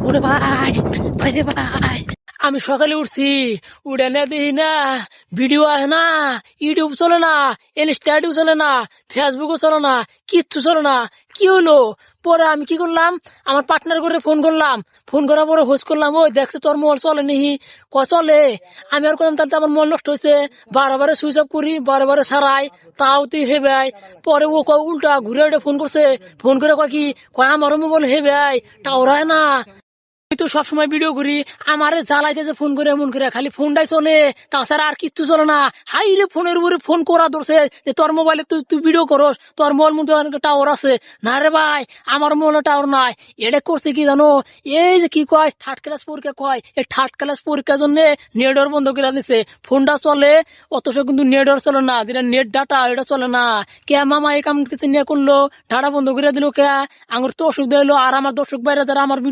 ওরে ভাই ভাই রে ভাই, আমি সকালে উঠছি, উঠে না দেখি না ভিডিও আসে না, ইউটিউব চলে না, ইনস্টাটিউ চলে না, ফেসবুকও চলে না, কিচ্ছু চলে না। কি হলো? পরে আমি কি করলাম, আমার পার্টনার করে ফোন করলাম। ফোন করার পরে হোস করলাম, ওই দেখছে তোর মোবাইল চলে নিহি। চলে। আমি আর করলাম, তাহলে তো আমার মোবাইল নষ্ট হয়েছে। বারে বারে সুইচ অফ করি, বারে বারে সারাই, তাও তুই হে ভাই। পরে ও কয় উল্টা ঘুরে উঠে ফোন করছে। ফোন করে কয় কি, কয় আমারও মোবাইল হে ভাই, টাওয়ার হয় না। আমি তো সবসময় ভিডিও করি, আমারে জ্বালাইতে যে ফোন করে এমন করে, খালি ফোনটাই চলে, তাছাড়া আর কিচ্ছু চলে না। হাই রে, ফোনের উপরে ফোন করা ধরছে যে তোর মোবাইলে তুই তুই ভিডিও করস, তোর মোবাইল মধ্যে টাওয়ার আছে। না রে ভাই, আমার মোবাইলে টাওয়ার নাই। এটা করছে কি জানো, এই যে কি কয় থার্ড ক্লাস পরীক্ষা কয়, এই থার্ড ক্লাস পরীক্ষার জন্য নেটওয়ার্ক বন্ধ করে দিছে। ফোনটা চলে অথচ কিন্তু নেটওয়ার্ক চলে না, যেটা নেট ডাটা এটা চলে না। কে মামা এই কাম কিছু নিয়ে করলো, ডাটা বন্ধ করে দিল কে? আমার তো অসুবিধা হলো, আর আমার দর্শক বাইরে যারা আমার ভিডিও